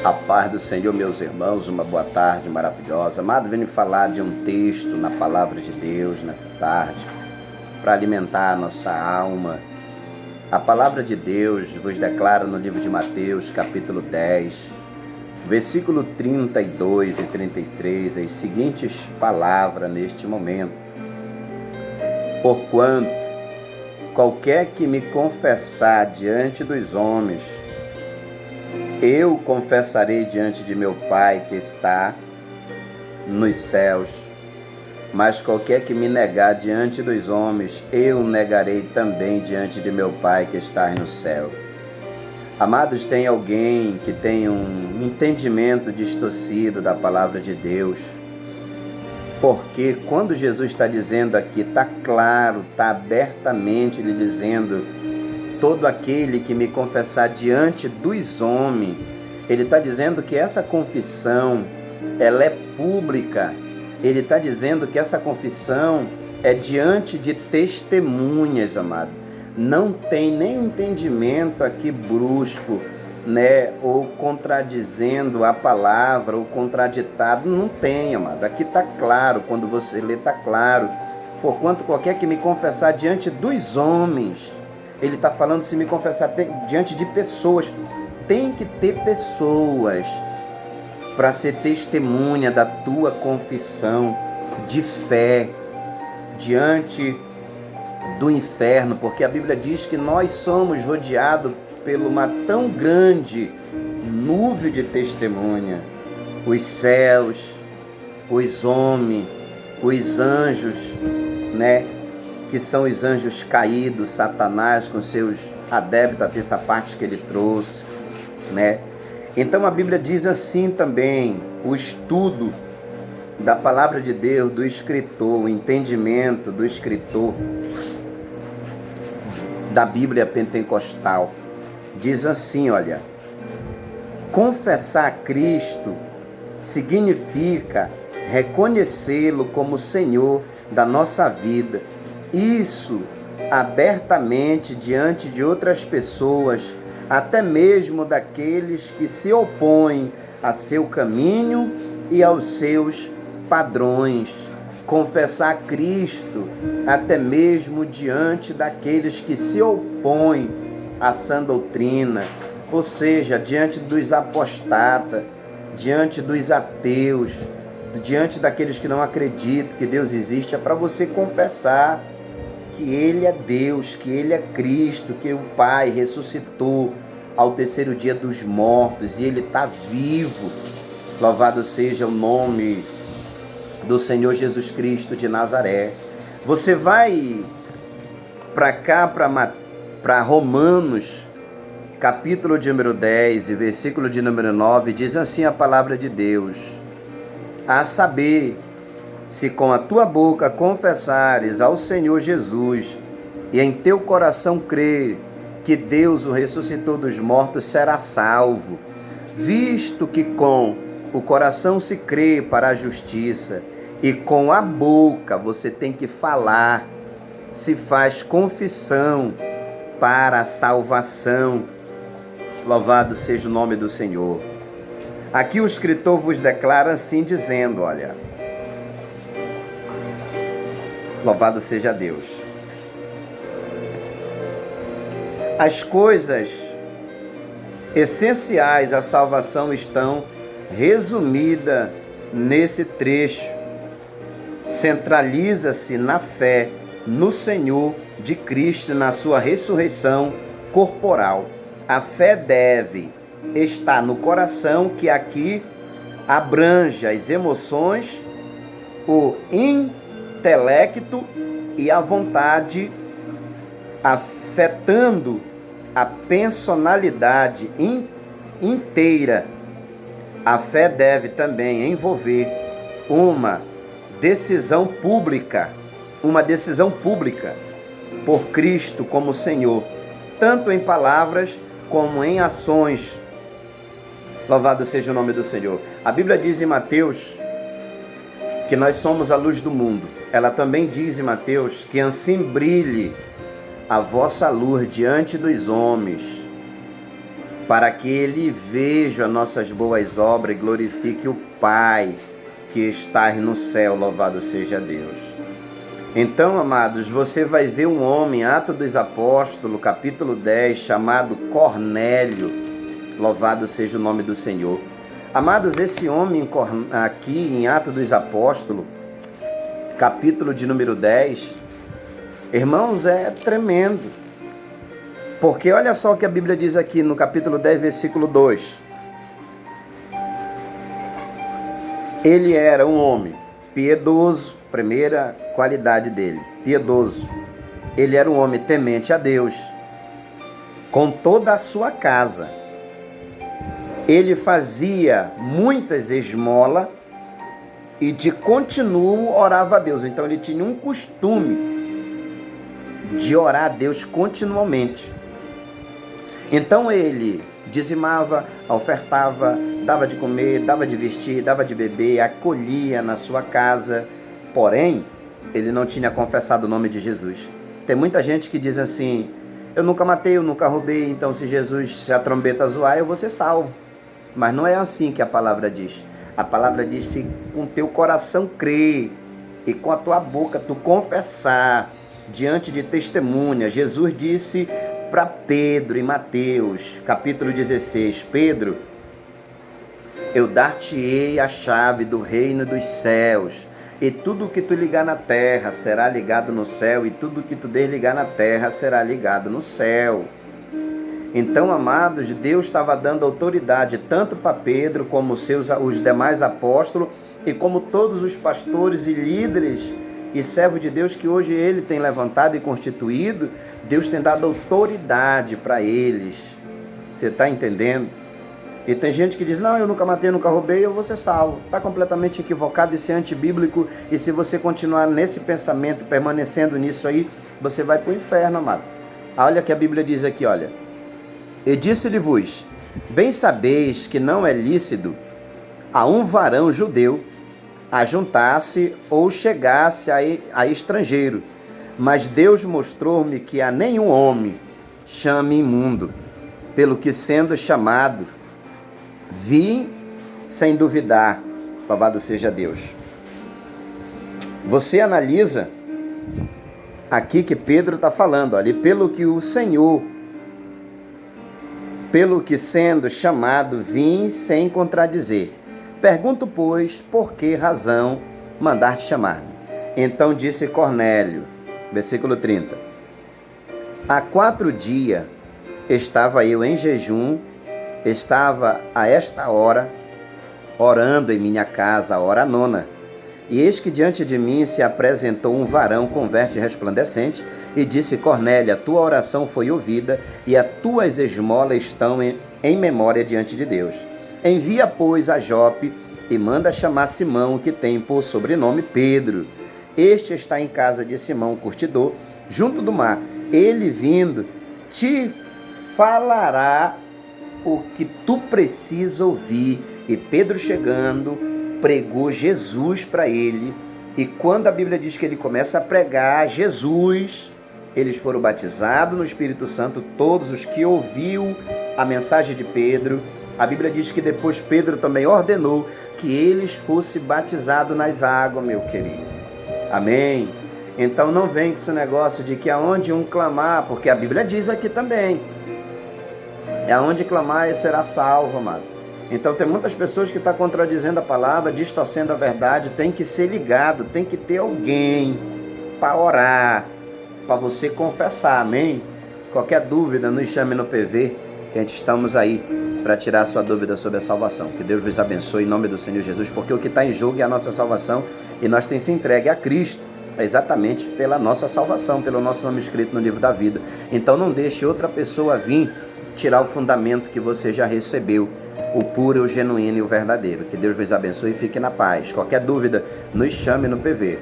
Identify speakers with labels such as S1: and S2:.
S1: A paz do Senhor, meus irmãos, uma boa tarde maravilhosa. Amado, venho falar de um texto na palavra de Deus nessa tarde, para alimentar a nossa alma. A palavra de Deus vos declara no livro de Mateus, capítulo 10, versículo 32 e 33, as seguintes palavras neste momento. Porquanto, qualquer que me confessar diante dos homens, eu confessarei diante de meu Pai que está nos céus. Mas qualquer que me negar diante dos homens, eu negarei também diante de meu Pai que está no céu. Amados, tem alguém que tem um entendimento distorcido da palavra de Deus? Porque quando Jesus está dizendo aqui, está claro, está abertamente lhe dizendo: todo aquele que me confessar diante dos homens, ele está dizendo que essa confissão, ela é pública. Ele está dizendo que essa confissão é diante de testemunhas, amado. Não tem nem entendimento aqui brusco, né? Ou contradizendo a palavra, ou contraditado. Não tem, amado. Aqui está claro, quando você lê, está claro. Porquanto qualquer que me confessar diante dos homens, ele está falando, se me confessar diante de pessoas. Tem que ter pessoas para ser testemunha da tua confissão de fé diante do inferno, porque a Bíblia diz que nós somos rodeados por uma tão grande nuvem de testemunha. Os céus, os homens, os anjos, né? Que são os anjos caídos, Satanás com seus adeptos, até essa parte que ele trouxe, né? Então a Bíblia diz assim também, o estudo da palavra de Deus, do escritor, o entendimento do escritor da Bíblia pentecostal, diz assim, olha: confessar a Cristo significa reconhecê-lo como Senhor da nossa vida. Isso abertamente diante de outras pessoas, até mesmo daqueles que se opõem a seu caminho e aos seus padrões. Confessar a Cristo até mesmo diante daqueles que se opõem à sã doutrina, ou seja, diante dos apostatas, diante dos ateus, diante daqueles que não acreditam que Deus existe. É para você confessar que Ele é Deus, que Ele é Cristo, que o Pai ressuscitou ao terceiro dia dos mortos e Ele está vivo. Louvado seja o nome do Senhor Jesus Cristo de Nazaré. Você vai para cá, para Romanos, capítulo de número 10 e versículo de número 9, diz assim a palavra de Deus: a saber, se com a tua boca confessares ao Senhor Jesus e em teu coração crer que Deus o ressuscitou dos mortos, será salvo. Visto que com o coração se crê para a justiça e com a boca você tem que falar, se faz confissão para a salvação. Louvado seja o nome do Senhor. Aqui o escritor vos declara assim dizendo, olha: louvado seja Deus. As coisas essenciais à salvação estão resumidas nesse trecho. Centraliza-se na fé no Senhor de Cristo, na sua ressurreição corporal. A fé deve estar no coração, que aqui abrange as emoções, o intelecto e a vontade, afetando a personalidade inteira. A fé deve também envolver uma decisão pública por Cristo como Senhor, tanto em palavras como em ações. Louvado seja o nome do Senhor. A Bíblia diz em Mateus que nós somos a luz do mundo. Ela também diz em Mateus que assim brilhe a vossa luz diante dos homens, para que ele veja as nossas boas obras e glorifique o Pai que está no céu, louvado seja Deus. Então, amados, você vai ver um homem, Atos dos Apóstolos, capítulo 10, chamado Cornélio, louvado seja o nome do Senhor. Amados, esse homem aqui em Atos dos Apóstolos, capítulo de número 10, irmãos, é tremendo. Porque olha só o que a Bíblia diz aqui no capítulo 10, versículo 2. Ele era um homem piedoso, primeira qualidade dele, piedoso. Ele era um homem temente a Deus, com toda a sua casa. Ele fazia muitas esmolas e de continuo orava a Deus. Então ele tinha um costume de orar a Deus continuamente. Então ele dizimava, ofertava, dava de comer, dava de vestir, dava de beber, acolhia na sua casa. Porém, ele não tinha confessado o nome de Jesus. Tem muita gente que diz assim: eu nunca matei, eu nunca roubei, então se Jesus, se a trombeta zoar, eu vou ser salvo. Mas não é assim que a palavra diz. A palavra diz: se com teu coração crer e com a tua boca tu confessar diante de testemunha. Jesus disse para Pedro em Mateus, capítulo 16, Pedro, eu dar-te-ei a chave do reino dos céus, e tudo que tu ligar na terra será ligado no céu, e tudo que tu desligar na terra será ligado no céu. Então, amados, Deus estava dando autoridade tanto para Pedro como os demais apóstolos e como todos os pastores e líderes e servos de Deus que hoje ele tem levantado e constituído. Deus tem dado autoridade para eles. Você está entendendo? E tem gente que diz: não, eu nunca matei, eu nunca roubei, eu vou ser salvo. Está completamente equivocado, isso é antibíblico. E se você continuar nesse pensamento, permanecendo nisso aí, você vai para o inferno, amado. Olha que a Bíblia diz aqui, olha. E disse-lhe-vos: bem sabeis que não é lícito a um varão judeu ajuntar-se ou chegasse a estrangeiro. Mas Deus mostrou-me que a nenhum homem chame imundo, pelo que sendo chamado, vim sem duvidar. Louvado seja Deus. Você analisa aqui que Pedro está falando, olha, pelo que o Senhor, pelo que sendo chamado, vim sem contradizer. Pergunto, pois, por que razão mandar-te chamar-me? Então disse Cornélio, versículo 30. Há 4 dias estava eu em jejum, estava a esta hora orando em minha casa, a hora 9. E eis que diante de mim se apresentou um varão com veste resplandecente e disse: Cornélio, a tua oração foi ouvida e as tuas esmolas estão em memória diante de Deus. Envia, pois, a Jope e manda chamar Simão, que tem por sobrenome Pedro. Este está em casa de Simão, curtidor, junto do mar. Ele vindo te falará o que tu precisa ouvir. E Pedro chegando, pregou Jesus para ele. E quando a Bíblia diz que ele começa a pregar Jesus, eles foram batizados no Espírito Santo, todos os que ouviu a mensagem de Pedro. A Bíblia diz que depois Pedro também ordenou que eles fossem batizados nas águas, meu querido. Amém? Então não vem com esse negócio de que aonde um clamar, porque a Bíblia diz aqui também, aonde clamar será salvo, amado. Então tem muitas pessoas que estão contradizendo a palavra, distorcendo a verdade. Tem que ser ligado, tem que ter alguém para orar, para você confessar, amém? Qualquer dúvida, nos chame no PV, que a gente estamos aí para tirar a sua dúvida sobre a salvação. Que Deus vos abençoe em nome do Senhor Jesus, porque o que está em jogo é a nossa salvação e nós temos se entregue a Cristo, exatamente pela nossa salvação, pelo nosso nome escrito no livro da vida. Então não deixe outra pessoa vir tirar o fundamento que você já recebeu, o puro, o genuíno e o verdadeiro. Que Deus vos abençoe e fique na paz. Qualquer dúvida, nos chame no PV.